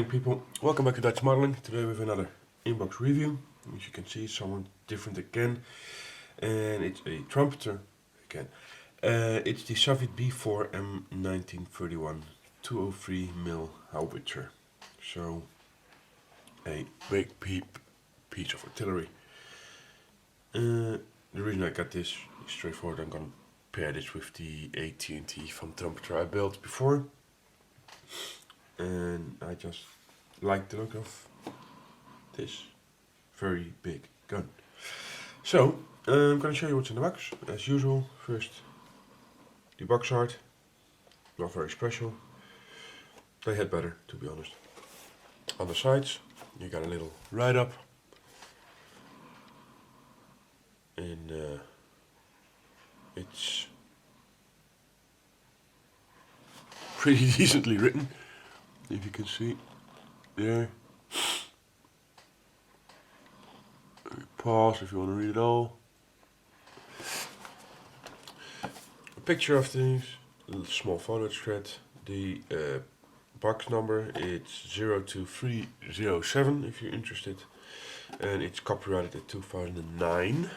morning, people. Welcome back to Dutch Modeling. Today we have another inbox review. As you can see, it's somewhat different again. And it's a Trumpeter again. It's the Soviet B-4 M1931 203mm Howitzer. So, a big piece of artillery. The reason I got this is straightforward. I'm going to pair this with the AT&T from Trumpeter I built before. And I just like the look of this very big gun. So, I'm going to show you what's in the box. As usual, first the box art, not very special. They had better, to be honest. On the sides, you got a little write-up. And it's pretty decently written. If you can see there. Pause if you want to read it all. A picture of things, a little small photo thread. The box number, it's 02307 if you're interested. And it's copyrighted in 2009.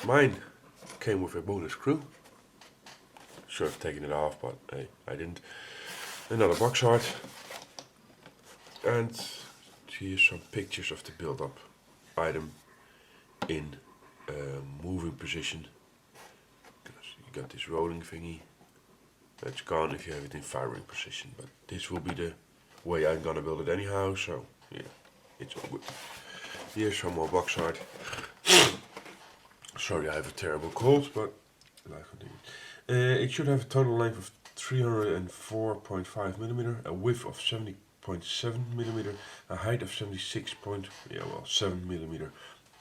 Mine came with a bonus screw. Should have taken it off, but hey, I didn't. Another box art, and here's some pictures of the build-up item in moving position. You got this rolling thingy. That's gone if you have it in firing position, but this will be the way I'm gonna build it anyhow. So yeah, it's all good. Here's some more box art. Sorry, I have a terrible cold, but life continues. It should have a total length of 304.5mm, a width of 70.7mm, a height of 7.7mm.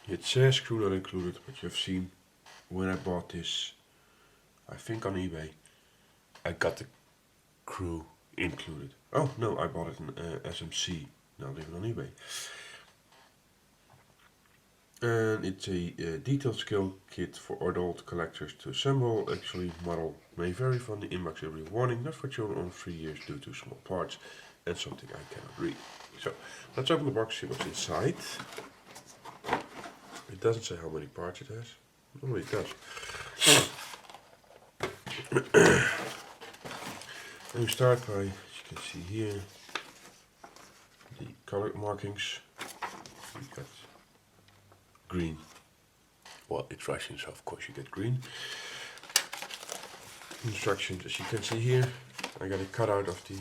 It says screw not included, but you've seen when I bought this, I think on eBay, I got the screw included. Oh no, I bought it in SMC, not even on eBay. And it's a detailed skill kit for adult collectors to assemble. Actually, model may vary from the inbox every warning, not for children under 3 years due to small parts and something I cannot read. So, let's open the box, see what's inside. It doesn't say how many parts it has. Normally it does. And we start by, as you can see here, the color markings. We got green. Well, it's Russian, so of course you get green. Instructions, as you can see here, I got a cutout of the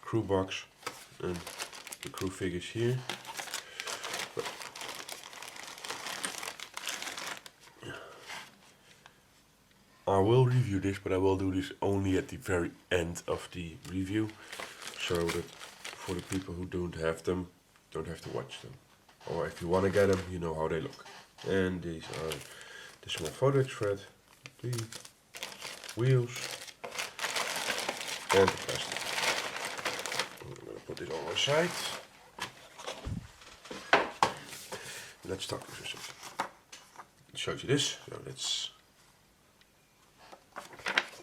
crew box and the crew figures here. I will review this, but I will do this only at the very end of the review, so that for the people who don't have them, don't have to watch them. Or if you want to get them, you know how they look. And these are the small photo thread, the wheels, and the plastic. I'm going to put this on my side. Let's start with this. It shows you this. So that's,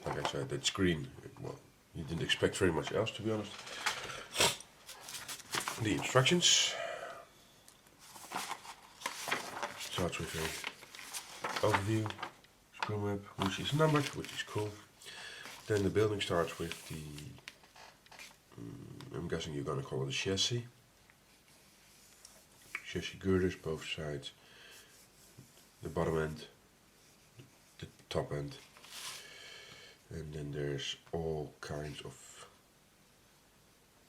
like I said, that's green. Well, you didn't expect very much else, to be honest. The instructions. Starts with an overview, screw map, which is numbered, which is cool. Then the building starts with the, I'm guessing you're going to call it a chassis. Chassis girders, both sides, the bottom end, the top end. And then there's all kinds of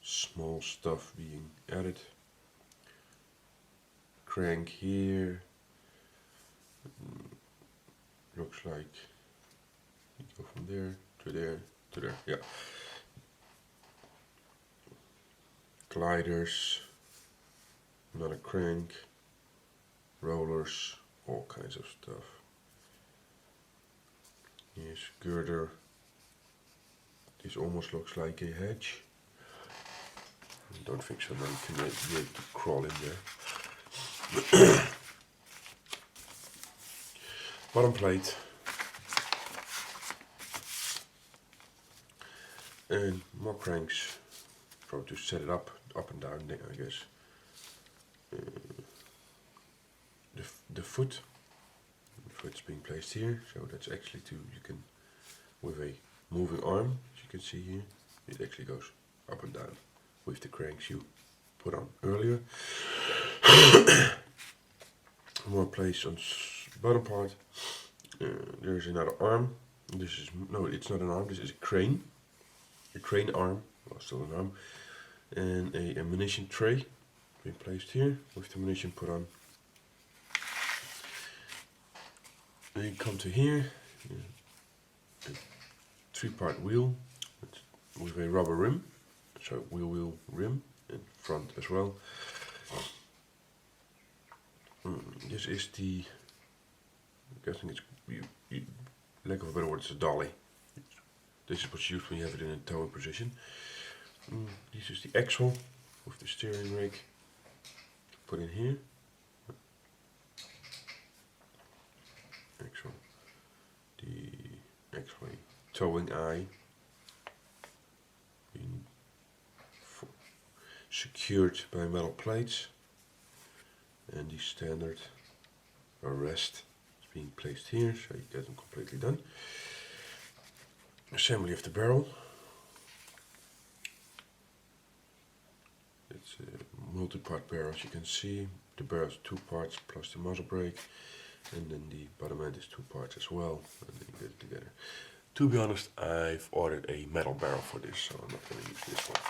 small stuff being added. Crank here. Looks like you go from there to there to there. Yeah. Gliders, another crank, rollers, all kinds of stuff. Here's girder. This almost looks like a hedge. I don't think somebody can be able to crawl in there. Bottom plate. And more cranks, probably to set it up and down there, I guess. The foot's being placed here, so that's actually you can, with a moving arm, as you can see here, it actually goes up and down with the cranks you put on earlier. More place on bottom part. There's another arm. This is no, it's not an arm. This is a crane arm, well, still an arm, and a ammunition tray being placed here with the ammunition put on. Then you come to here, a 3-part wheel with a rubber rim, so wheel rim and front as well. This is the, I'm guessing it's, lack of a better word, it's a dolly. This is what's used when you have it in a towing position. This is the axle with the steering rig put in here. Axle, the actually towing eye being secured by metal plates, and the standard arrest is being placed here, so you get them completely done. Assembly of the barrel. It's a multi-part barrel, as you can see. The barrel is 2 parts plus the muzzle brake, and then the bottom end is 2 parts as well, and then you get it together. To be honest, I've ordered a metal barrel for this, so I'm not going to use this one.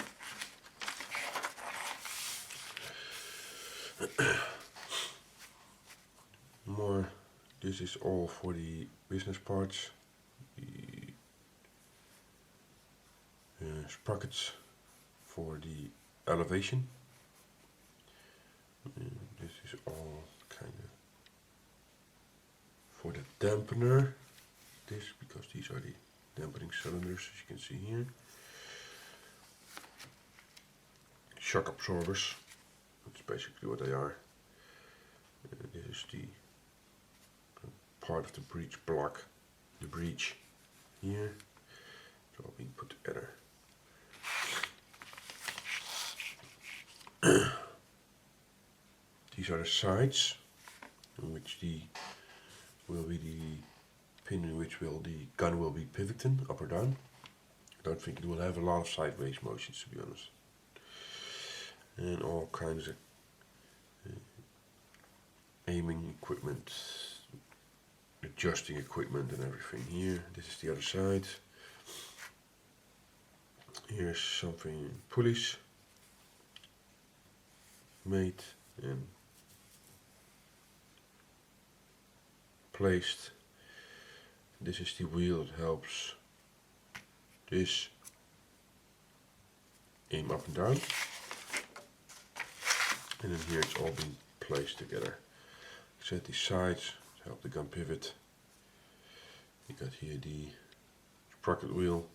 More, this is all for the business parts. The sprockets for the elevation. And this is all kind of for the dampener. This, because these are the dampening cylinders, as you can see here. Shock absorbers, that's basically what they are. This is the part of the breech block, the breech here. It's all being put together. These are the sides, in which will be the pin in which the gun will be pivoting up or down. I don't think it will have a lot of sideways motions, to be honest. And all kinds of aiming equipment, adjusting equipment and everything here. This is the other side. Here's something, pulleys made and placed. This is the wheel that helps this aim up and down. And then here it's all being placed together. Set these sides to help the gun pivot. You got here the sprocket wheel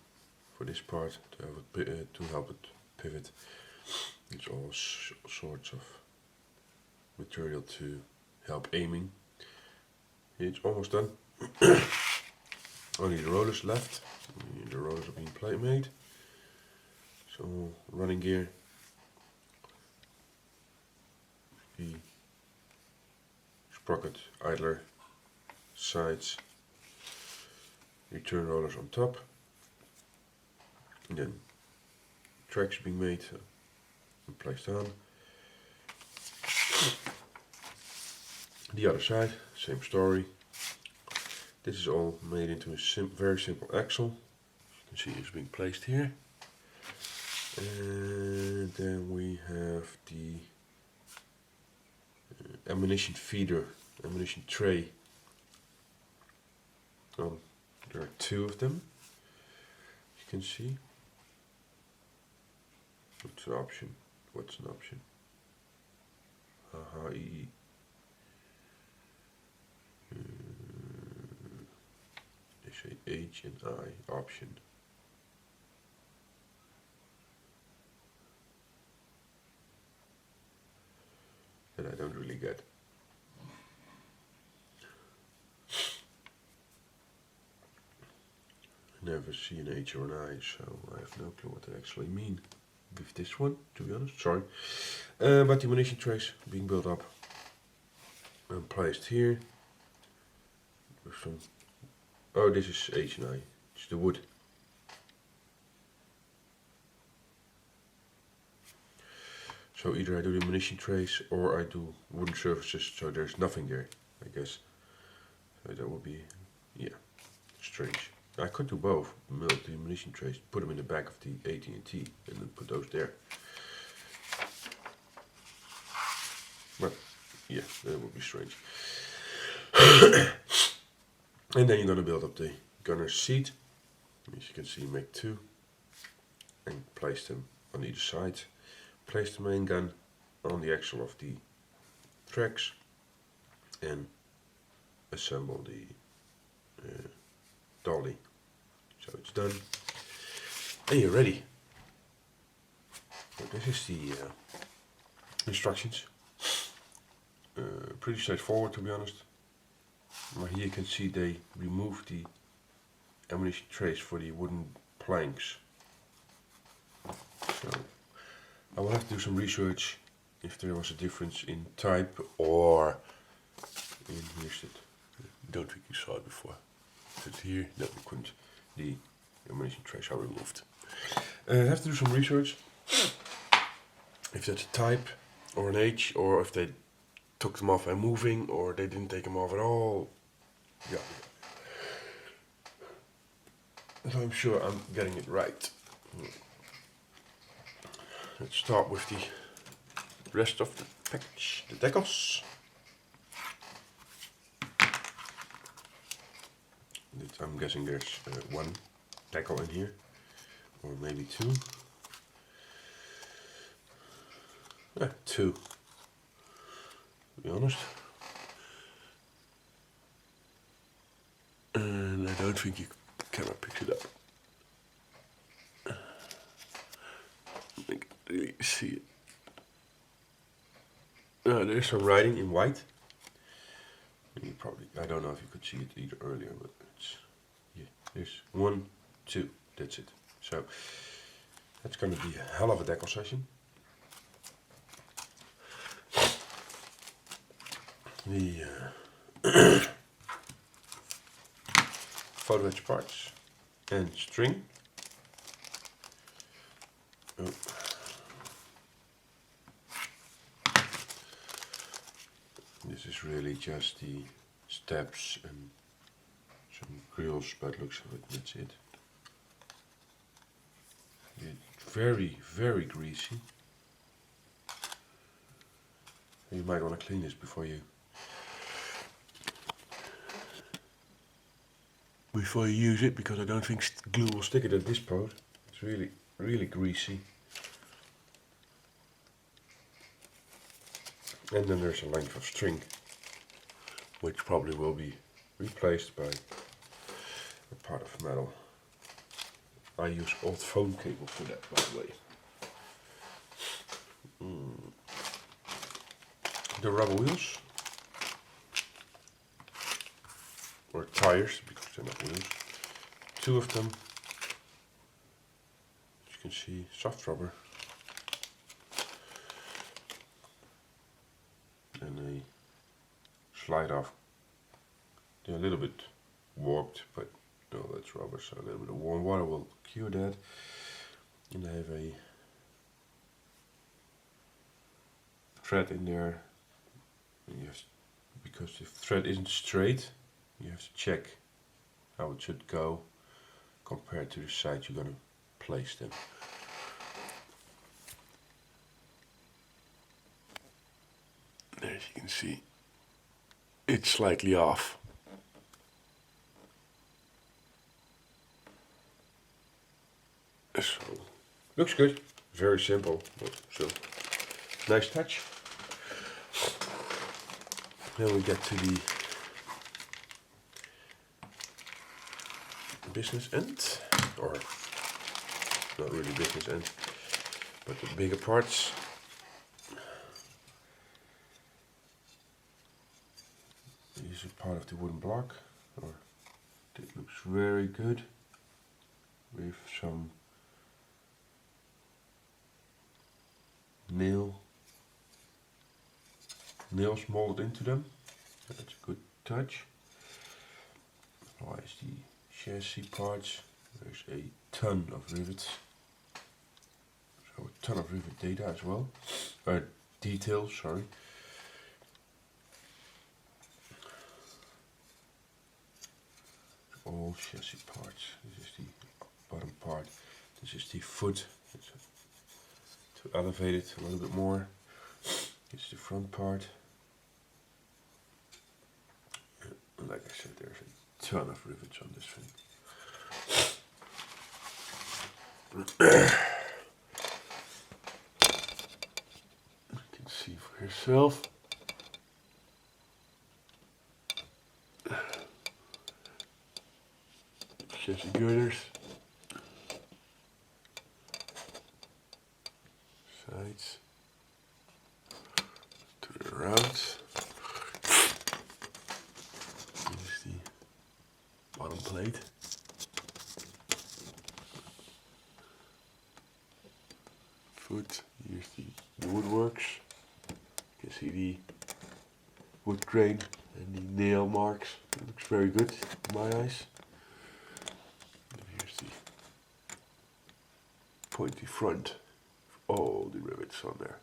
for this part to help it pivot. It's all sorts of material to help aiming. It's almost done. Only the rollers left. The rollers are being made. So running gear. The sprocket, idler, sides, return rollers on top, and then tracks being made and placed on. The other side, same story. This is all made into a very simple axle. You can see it's being placed here. And then we have the ammunition feeder, ammunition tray. There are 2 of them. You can see. What's an option? What's an option? They say H and I, option. That I don't really get. never see an H or an I, so I have no clue what they actually mean with this one, to be honest, sorry. But the munition trays being built up and placed here. With some, oh, this is H and I, it's the wood. So either I do the munition trays or I do wooden surfaces, so there's nothing there, I guess. So that would be, yeah, strange. I could do both, melt the munition trays, put them in the back of the AT&T and then put those there. But yeah, that would be strange. And then you're gonna build up the gunner's seat. As you can see, make two and place them on either side. Place the main gun on the axle of the tracks and assemble the dolly. So it's done and you're ready. So this is the instructions. Pretty straightforward, to be honest. Now here you can see they remove the ammunition trays for the wooden planks. So I will have to do some research if there was a difference in type or in, here's it. Don't think you saw it before. It's here, no we couldn't. The ammunition trays are removed. I have to do some research if that's a type or an H, or if they took them off and moving, or they didn't take them off at all. Yeah. So I'm sure I'm getting it right. Let's start with the rest of the package, the decals. I'm guessing there's one decal in here, or maybe two. Two, to be honest. And I don't think you camera picks it up. I can really see it. There's some writing in white. You probably, I don't know if you could see it either earlier, but it's, yeah, there's 1, 2, that's it. So that's going to be a hell of a decal session. The photo etch parts and string. Oh. This is really just the steps and some grills, but looks like that's it. It's very, very greasy. You might want to clean this before you use it, because I don't think glue will stick it at this point. It's really, really greasy. And then there's a length of string, which probably will be replaced by a part of metal. I use old phone cable for that, by the way. The rubber wheels, or tires, because they're not wheels. 2 of them. As you can see, soft rubber. And a slide off. They're a little bit warped, but no, that's rubber, so a little bit of warm water will cure that. And I have a thread in there. And you have, because the thread isn't straight, you have to check how it should go compared to the side you're going to place them. As you can see, it's slightly off. So, looks good. Very simple, but still nice touch. Then we get to the business end, or not really business end, but the bigger parts. These are part of the wooden block. Or it looks very good. with some nails molded into them. That's a good touch. Otherwise the chassis parts, there's a ton of rivets. So a ton of rivet data as well. Details, sorry. All chassis parts. This is the bottom part. This is the foot. To elevate it a little bit more. This is the front part. And like I said, there's a ton of rivets on this thing. You can see for yourself. Chassis girders. Sides. Turn it around. Here's the bottom plate. Foot. Here's the woodworks. You can see the wood grain and the nail marks. It looks very good in my eyes. And here's the pointy front. All the rivets on there.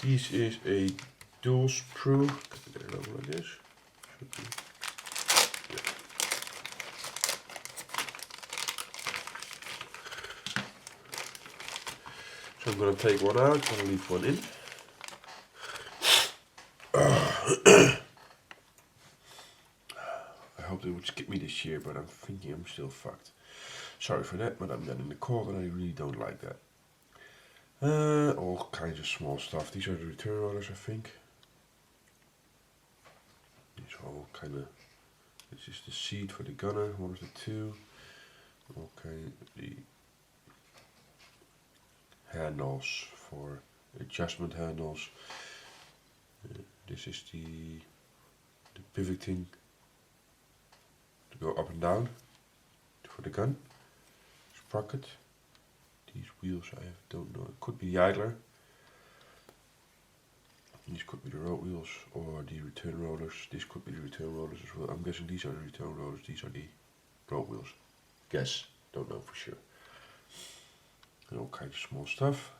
This is a dual sprue. Get it over like this. Yeah. So I'm going to take one out, I'm going to leave one in. I hope they would skip me this year, but I'm thinking I'm still fucked. Sorry for that, but I'm then in the cold and I really don't like that. All kinds of small stuff. These are the return rollers, I think. These are all kind of. This is the seat for the gunner, one of the two. Okay, the handles for adjustment handles. This is the pivoting to go up and down for the gun. Sprocket. These wheels don't know. It could be the idler. These could be the road wheels or the return rollers. This could be the return rollers as well. I'm guessing these are the return rollers. These are the road wheels. Guess. Don't know for sure. And all kinds of small stuff.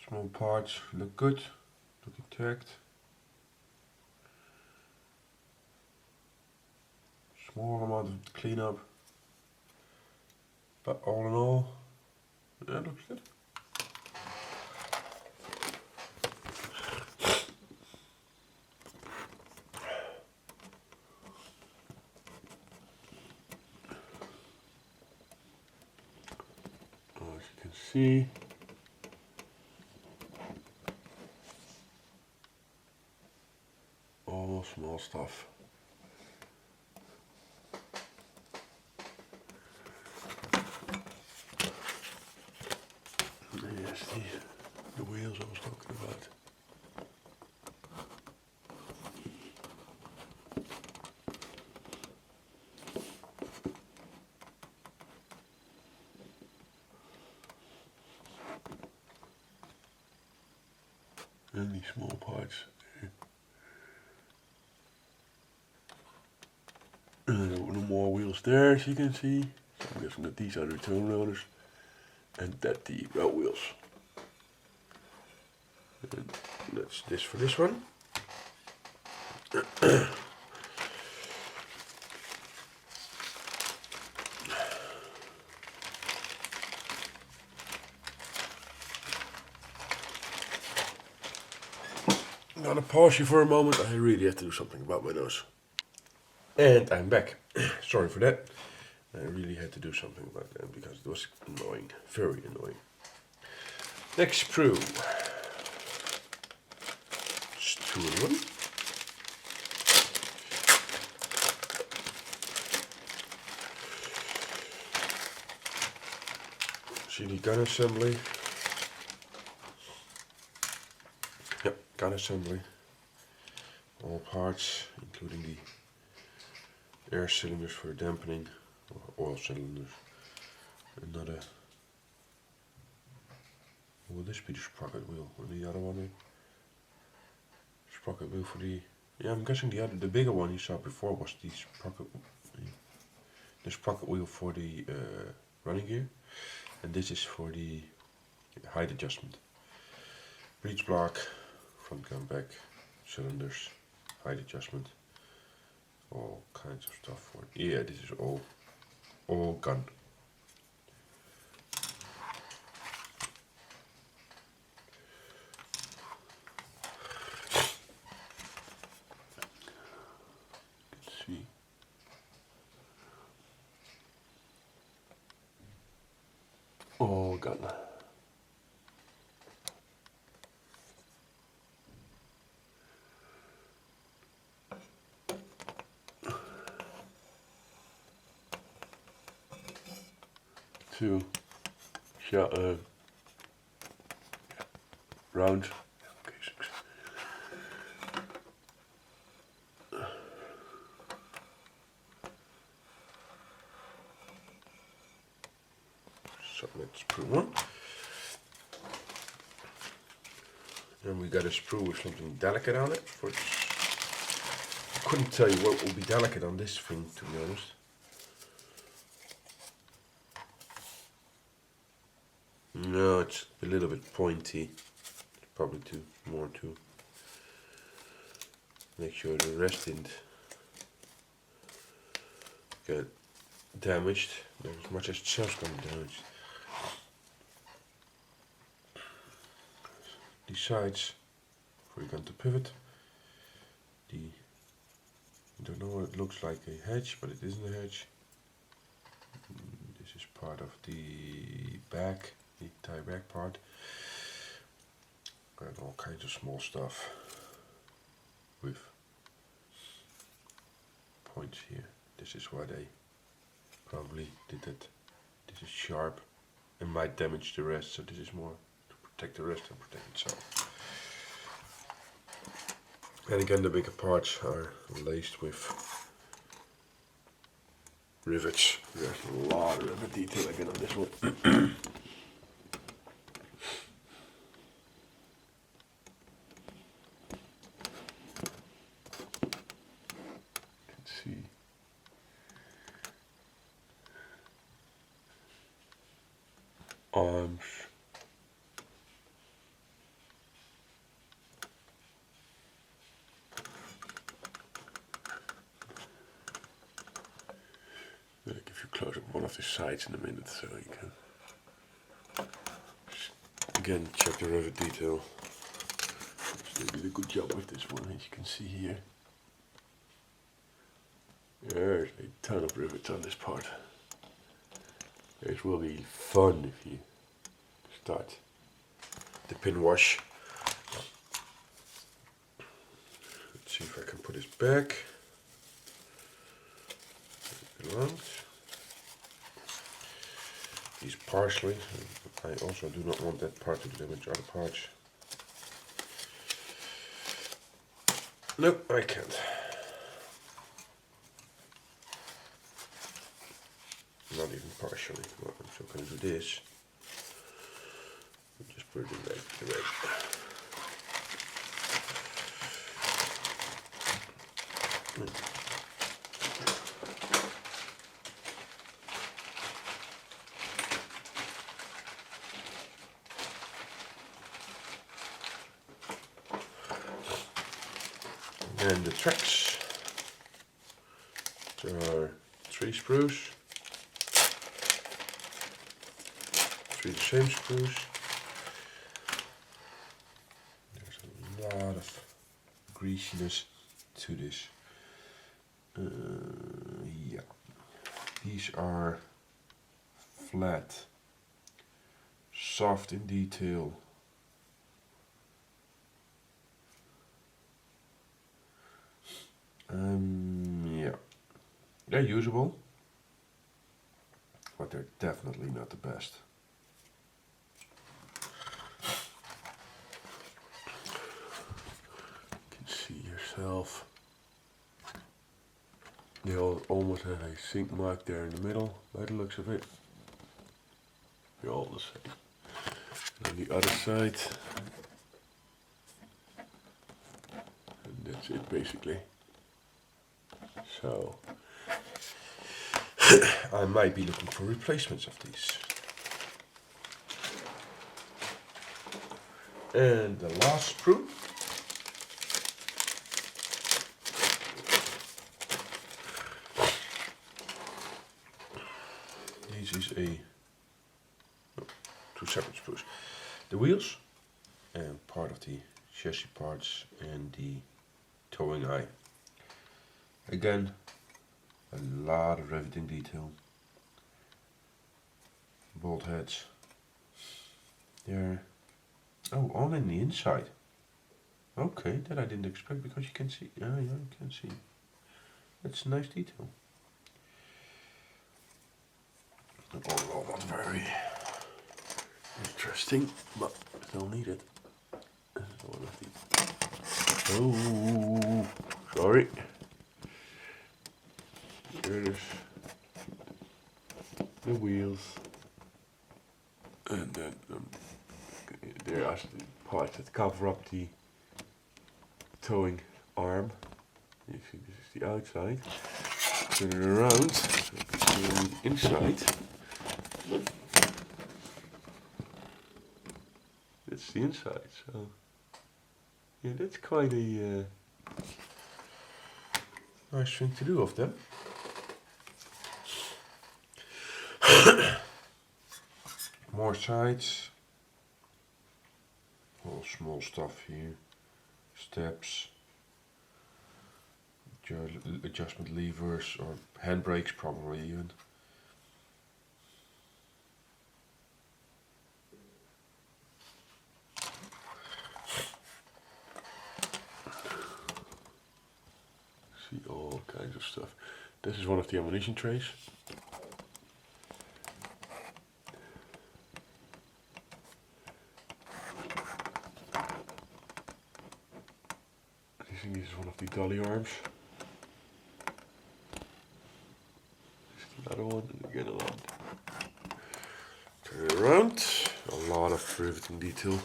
Small parts look good. Look intact. Small amount of cleanup, but all in all, that looks good. As you can see, all small stuff. Yes, the wheels I was talking about. And these small parts. And no more wheels there, as you can see. So I'm guessing that these are the return rollers. And that the road wheels. And that's this for this one. I'm gonna pause you for a moment. I really have to do something about my nose. And I'm back. Sorry for that. I really had to do something about that because it was annoying, very annoying. Next sprue. It's 2 in 1. See the gun assembly. Yep, gun assembly. All parts, including the air cylinders for dampening, or oil cylinders. Another. Will this be the sprocket wheel, or the other one? Sprocket wheel for the. Yeah, I'm guessing the bigger one you saw before was the sprocket wheel for the running gear, and this is for the height adjustment. Breech block, front gun back, cylinders, height adjustment, all kinds of stuff for it. Yeah, this is all gun. Let's see. All gun. Two shot round. So let's sprue one. And we got a sprue with something delicate on it. I couldn't tell you what will be delicate on this thing, to be honest. No, it's a little bit pointy. Probably more to make sure the rest didn't get damaged. Not as much as itself got damaged. The sides for your gun to pivot. I don't know what it looks like, a hedge, but it isn't a hedge. This is part of the back, the tie back part. And all kinds of small stuff with points here. This is why they probably did it. This is sharp and might damage the rest, so this is more to protect the rest and protect itself. And again, the bigger parts are laced with rivets. There's a lot of rivet detail again on this one. Let's see. Arms. I'll give you a close up one of the sides in a minute, so you can again check the rivet detail. They did a good job with this one, as you can see here. There's a ton of rivets on this part. It will be fun if you start the pin wash. Let's see if I can put this back. These partially. I also do not want that part to damage other parts. Nope, I can't. Not even partially. Well, I'm still going to do this. Just put it in the way. And the tracks. There are 3 sprues. 3 the same sprues. There's a lot of greasiness to this. Yeah. These are flat, soft in detail. Yeah, they're usable, but they're definitely not the best. valve. They all almost have a sink mark there in the middle, by the looks of it. They're all the same. And on the other side, and that's it basically. So, I might be looking for replacements of these. And the last sprue. This is two separate sprues. The wheels and part of the chassis parts and the towing eye. Again, a lot of riveting detail. Bolt heads. There. Oh, all in the inside. Okay, that I didn't expect because you can see. Yeah, you can see. That's a nice detail. Overall not very interesting, but still need it. Oh, sorry. Here it is. The wheels. And then there are the parts that cover up the towing arm. You see, this is the outside. Turn it around. So you can see on the inside. That's the inside. So yeah, that's quite a nice thing to do of them. More sides. All small stuff here. Steps. Adjustment levers or handbrakes probably even. See all kinds of stuff. This is one of the ammunition trays. I think this is one of the dolly arms. Another one, and again a lot. Turn it around. A lot of riveting detail.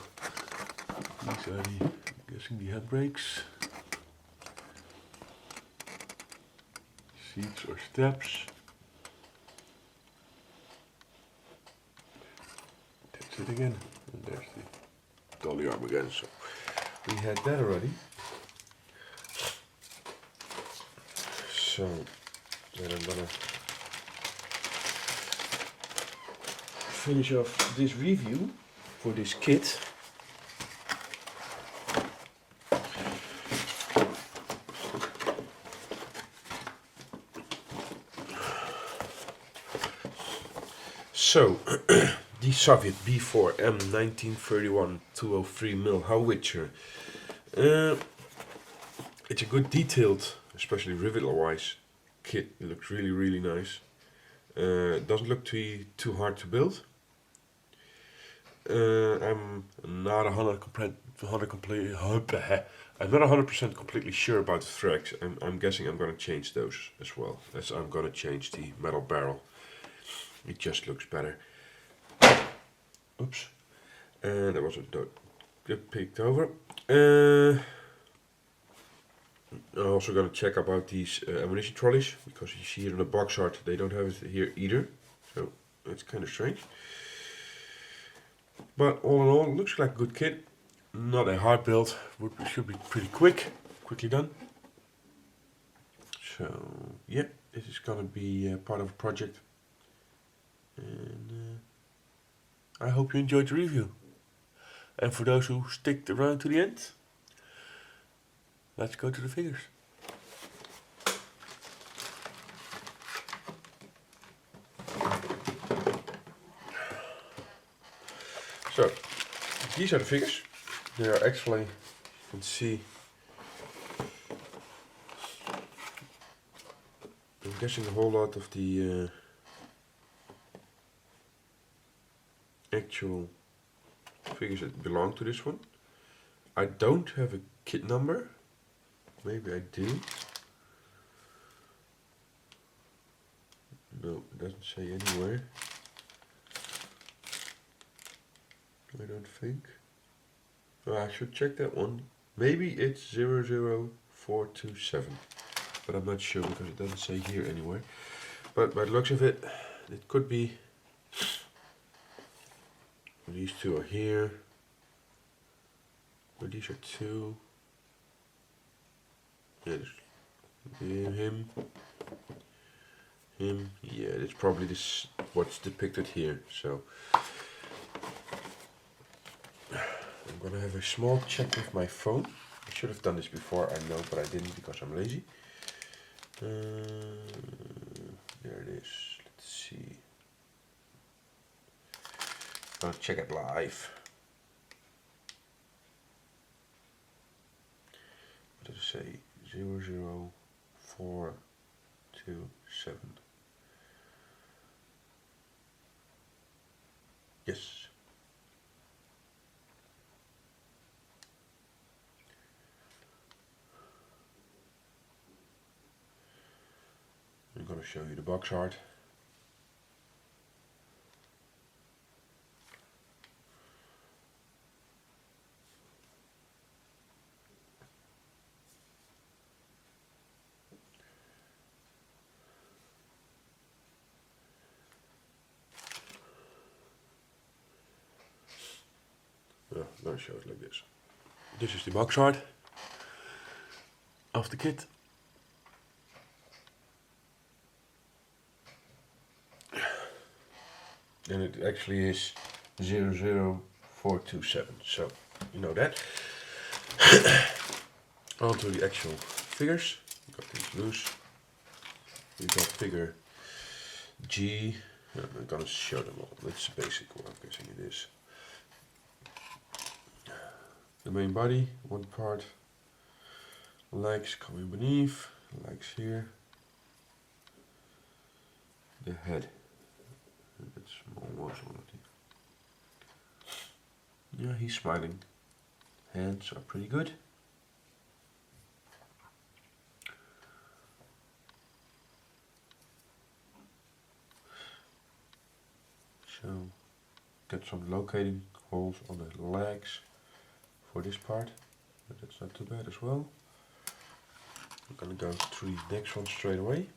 These are the, I'm guessing, the handbrakes. Seats or steps. That's it again. And there's the dolly arm again. So we had that already. So then I'm gonna finish off this review for this kit. So, the Soviet B-4 M1931 203mm Howitzer. It's a good detailed, especially rivet-wise, kit. It looks really, really nice. It doesn't look too hard to build. I'm not 100% completely sure about the threads. I'm guessing I'm going to change those as well. As I'm going to change the metal barrel. It just looks better. Oops. That was get picked over. I'm also going to check about these ammunition trolleys, because you see it in the box art, they don't have it here either. So that's kind of strange. But all in all, it looks like a good kit. Not a hard build. Should be pretty quickly done. So yeah, this is going to be part of a project. And I hope you enjoyed the review. And for those who stick around to the end, let's go to the figures. So, these are the figures. They are actually, you can see, I'm guessing a whole lot of the actual figures that belong to this one. I don't have a kit number, maybe I do. No, it doesn't say anywhere. I don't think. Oh, I should check that one. Maybe it's 00427, but I'm not sure because it doesn't say here anywhere. But by the looks of it, it could be. These two are here. But these are two. Yeah, him. Yeah, it's probably this what's depicted here. So I'm gonna have a small check with my phone. I should have done this before, I know, but I didn't because I'm lazy. There it is. Let's see. I'll check it live. What does it say? 00427. Yes. I'm going to show you the box art. I'm going to show it like this. This is the box art of the kit. And it actually is 00427, so you know that. On to the actual figures. We got these loose. We got figure G. I'm gonna show them all. It's a basic one, I'm guessing it is. The main body, one part. Legs coming beneath, legs here. The head. That's almost one of the. Yeah, he's smiling. Hands are pretty good. So, got some locating holes on the legs for this part, but that's not too bad as well. I'm gonna go through the next one straight away.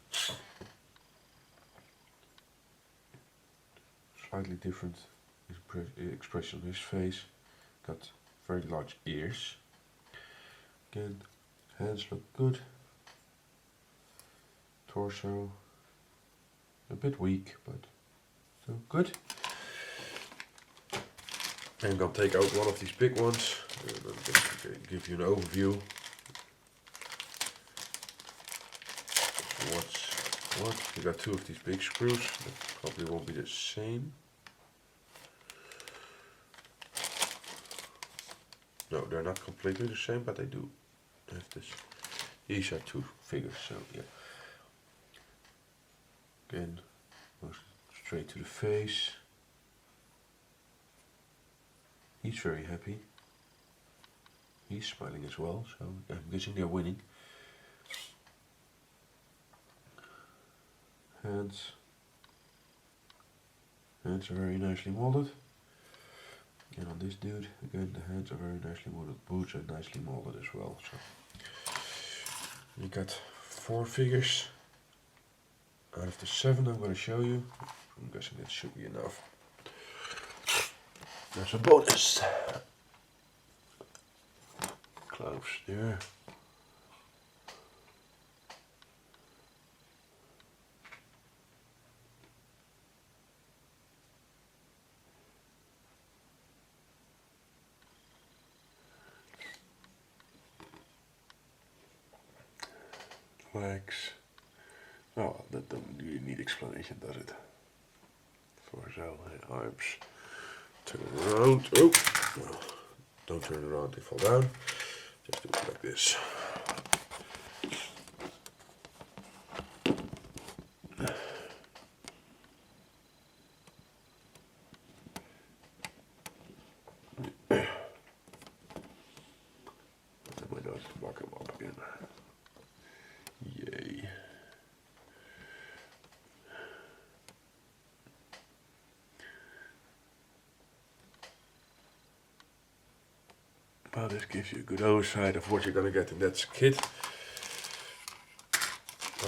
Slightly different expression on his face. Got very large ears. Again, hands look good. Torso a bit weak, but still good. I'm gonna take out one of these big ones and I'm gonna give you an overview. What's what? You got two of these big screws. That probably won't be the same. No, they're not completely the same, but they do have this. These are two figures, so yeah. Again, goes straight to the face. He's very happy. He's smiling as well, so I'm guessing they're winning. Hands. Hands are very nicely molded. And on this dude, again, the hands are very nicely molded. Boots are nicely molded as well. So we got 4 figures out of the 7 I'm going to show you. I'm guessing that should be enough. There's a bonus. Gloves there. Legs. Oh, that doesn't really need explanation, does it? For so, arms. Turn it around. Oh, no, don't turn it around, they fall down. Just do it like this. And we don't lock him up again. Well, this gives you a good oversight of what you're gonna get in that kit.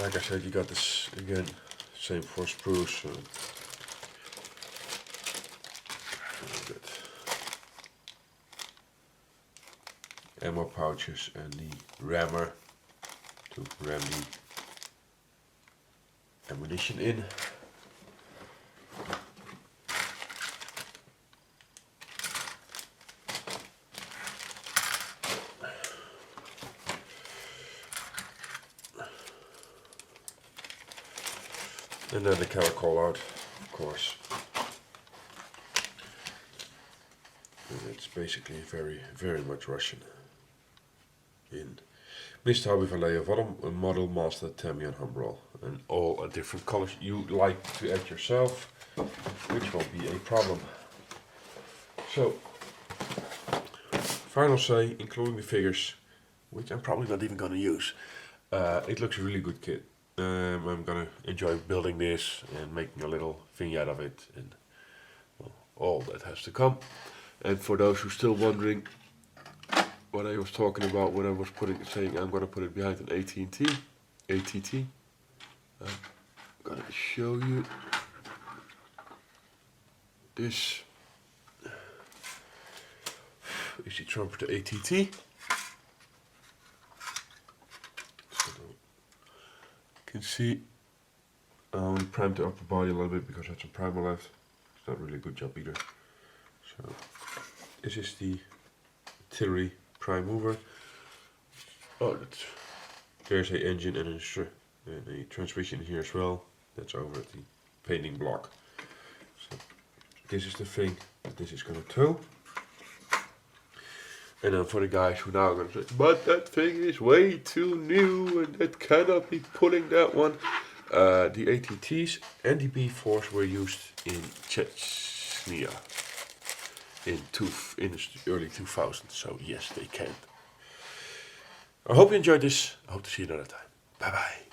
Like I said, you got this again, same 4 sprues. So ammo pouches and the rammer to ram the ammunition in. And then the color call out, of course. And it's basically very much Russian. In Mr. Hobby Valet Model Master Tamiya Humbrol. And all are different colors you like to add yourself, which won't be a problem. So, final say, including the figures, which I'm probably not even going to use. It looks a really good kit. I'm gonna enjoy building this and making a little vignette of it, and well, all that has to come. And for those who are still wondering what I was talking about when I was saying I'm gonna put it behind an ATT, I'm gonna show you this is the Trumpeter ATT. You can see I only primed the upper body a little bit because I had some primer left. It's not really a good job either. So this is the artillery prime mover. Oh, there's an engine and a transmission here as well. That's over at the painting block. So this is the thing that this is going to tow. And then for the guys who now are going to say, but that thing is way too new and that cannot be pulling that one. The ATTs and the B-4s were used in Chechnya in the early 2000s. So yes, they can. I hope you enjoyed this. I hope to see you another time. Bye bye.